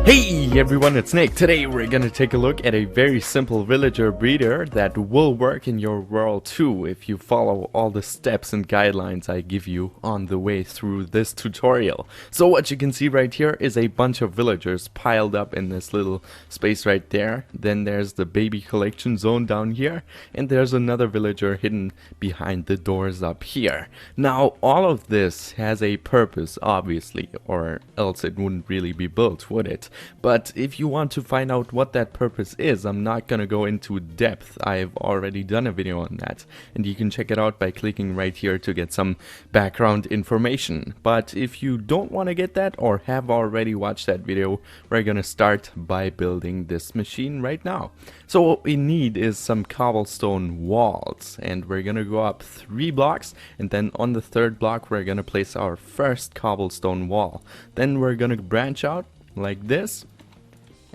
Hey everyone, it's Nick. Today we're gonna take a look at a very simple villager breeder that will work in your world too if you follow all the steps and guidelines I give you on the way through this tutorial. So what you can see right here is a bunch of villagers piled up in this little space right there. Then there's the baby collection zone down here, and there's another villager hidden behind the doors up here. Now all of this has a purpose, obviously, or else it wouldn't really be built, would it? But if you want to find out what that purpose is, I'm not gonna go into depth. I've already done a video on that, and you can check it out by clicking right here to get some background information. But if you don't want to get that or have already watched that video, we're gonna start by building this machine right now. So what we need is some cobblestone walls, and we're gonna go up 3 blocks, and then on the 3rd block we're gonna place our first cobblestone wall. Then we're gonna branch out like this,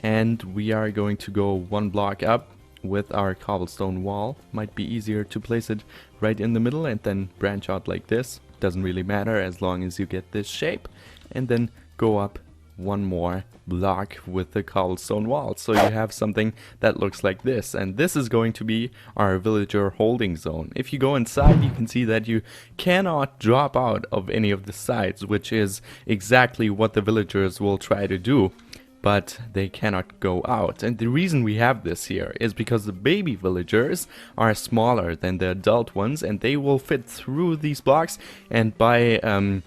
and we are going to go 1 block up with our cobblestone wall. Might be easier to place it right in the middle and then branch out like this. Doesn't really matter as long as you get this shape, and then go up 1 more block with the cobblestone wall, so you have something that looks like this. And this is going to be our villager holding zone. If you go inside, you can see that you cannot drop out of any of the sides, which is exactly what the villagers will try to do, but they cannot go out. And the reason we have this here is because the baby villagers are smaller than the adult ones, and they will fit through these blocks, and by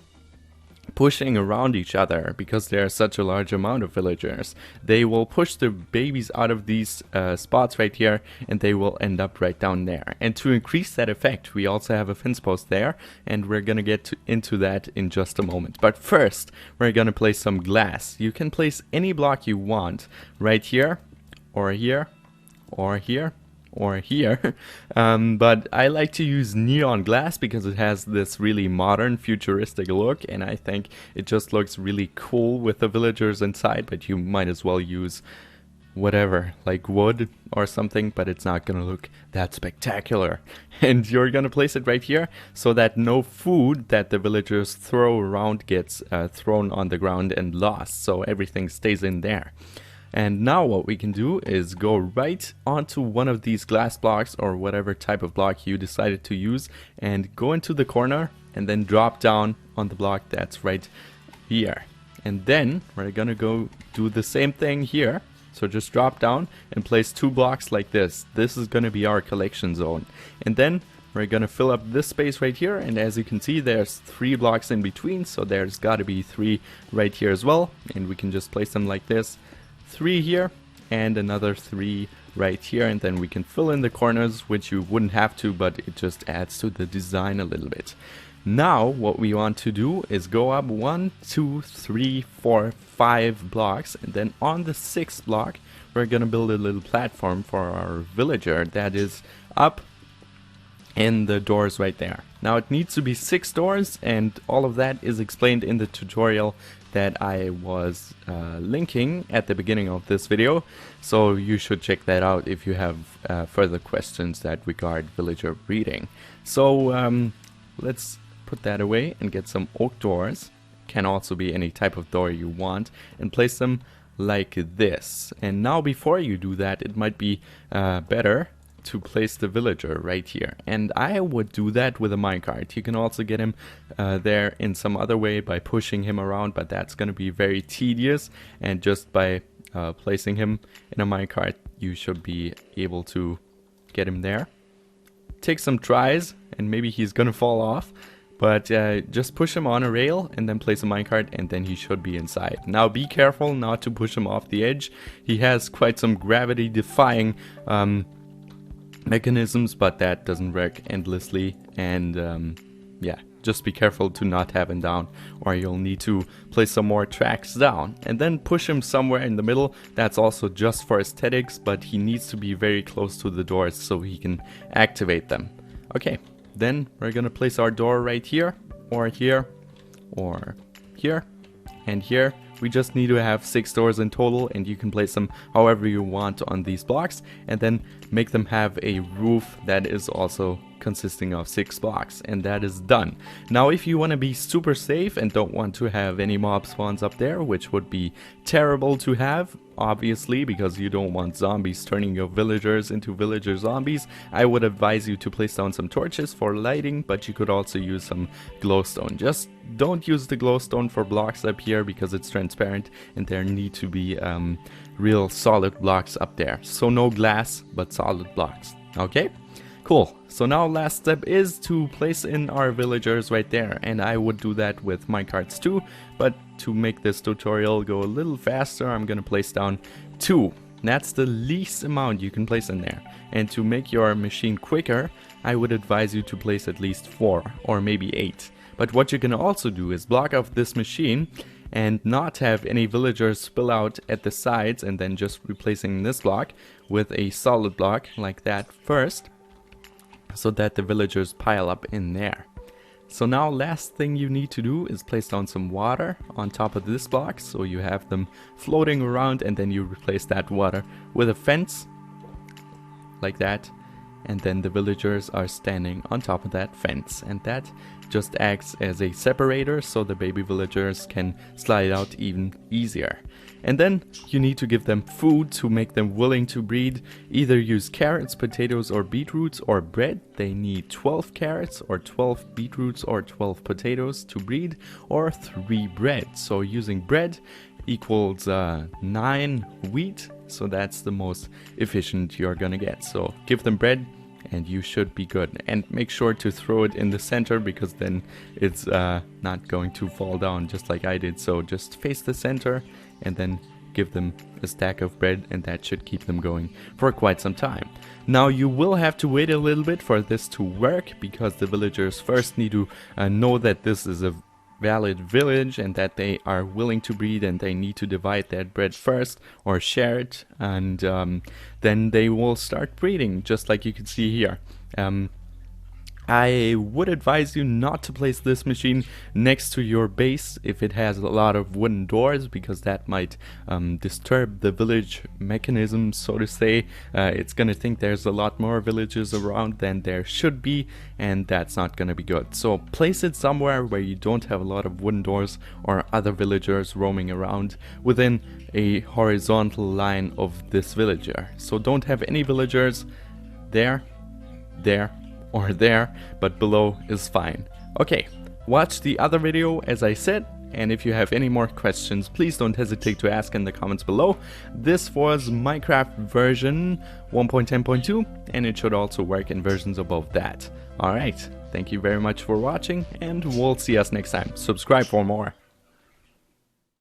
pushing around each other, because there are such a large amount of villagers, they will push the babies out of these spots right here, and they will end up right down there. And to increase that effect, we also have a fence post there, and we're gonna get into that in just a moment. But first, we're gonna place some glass. You can place any block you want right here, or here, or here, or here, but I like to use neon glass because it has this really modern futuristic look, and I think it just looks really cool with the villagers inside. But you might as well use whatever, like wood or something, but it's not gonna look that spectacular. And you're gonna place it right here so that no food that the villagers throw around gets thrown on the ground and lost, so everything stays in there. And now what we can do is go right onto one of these glass blocks, or whatever type of block you decided to use, and go into the corner and then drop down on the block that's right here. And then we're gonna go do the same thing here. So just drop down and place 2 blocks like this. This is gonna be our collection zone. And then we're gonna fill up this space right here, and as you can see, there's 3 blocks in between, so there's gotta be 3 right here as well. And we can just place them like this. 3 here and another 3 right here, and then we can fill in the corners, which you wouldn't have to, but it just adds to the design a little bit. Now what we want to do is go up 1, 2, 3, 4, 5 blocks, and then on the 6th block we're gonna build a little platform for our villager that is up in the doors right there. Now it needs to be 6 doors, and all of that is explained in the tutorial that I was linking at the beginning of this video, so you should check that out if you have further questions that regard villager breeding. So let's put that away and get some oak doors. Can also be any type of door you want, and place them like this. And now before you do that, it might be better to place the villager right here, and I would do that with a minecart. You can also get him there in some other way by pushing him around, but that's going to be very tedious, and just by placing him in a minecart you should be able to get him there. Take some tries and maybe he's gonna fall off, but just push him on a rail and then place a minecart, and then he should be inside. Now be careful not to push him off the edge. He has quite some gravity defying mechanisms, but that doesn't work endlessly, and yeah, just be careful to not have him down, or you'll need to place some more tracks down. And then push him somewhere in the middle. That's also just for aesthetics, but he needs to be very close to the doors so he can activate them. Okay, then we're gonna place our door right here, or here, or here, and here. We just need to have 6 doors in total, and you can place them however you want on these blocks, and then make them have a roof that is also consisting of 6 blocks, and that is done. Now if you want to be super safe and don't want to have any mob spawns up there, which would be terrible to have, obviously, because you don't want zombies turning your villagers into villager zombies, I would advise you to place down some torches for lighting, but you could also use some glowstone. Just don't use the glowstone for blocks up here because it's transparent and there need to be real solid blocks up there. So no glass, but solid blocks. Okay? Cool. So now last step is to place in our villagers right there, and I would do that with minecarts too, but to make this tutorial go a little faster, I'm gonna place down 2. That's the least amount you can place in there. And to make your machine quicker, I would advise you to place at least 4 or maybe 8. But what you can also do is block off this machine and not have any villagers spill out at the sides, and then just replacing this block with a solid block like that first, so that the villagers pile up in there. So now last thing you need to do is place down some water on top of this block, so you have them floating around, and then you replace that water with a fence like that, and then the villagers are standing on top of that fence, and that just acts as a separator so the baby villagers can slide out even easier. And then you need to give them food to make them willing to breed. Either use carrots, potatoes or beetroots, or bread. They need 12 carrots or 12 beetroots or 12 potatoes to breed, or 3 bread. So using bread equals 9 wheat, so that's the most efficient you're gonna get. So give them bread and you should be good, and make sure to throw it in the center because then it's not going to fall down just like I did. So just face the center and then give them a stack of bread, and that should keep them going for quite some time. Now you will have to wait a little bit for this to work, because the villagers first need to know that this is a valid village and that they are willing to breed, and they need to divide that bread first or share it, and then they will start breeding, just like you can see here. I would advise you not to place this machine next to your base if it has a lot of wooden doors, because that might disturb the village mechanism, so to say. It's gonna think there's a lot more villages around than there should be, and that's not gonna be good. So place it somewhere where you don't have a lot of wooden doors or other villagers roaming around within a horizontal line of this villager. So don't have any villagers there, or there, but below is fine. Okay, watch the other video as I said, and if you have any more questions, please don't hesitate to ask in the comments below. This was Minecraft version 1.10.2, and it should also work in versions above that. Alright, thank you very much for watching, and we'll see us next time. Subscribe for more.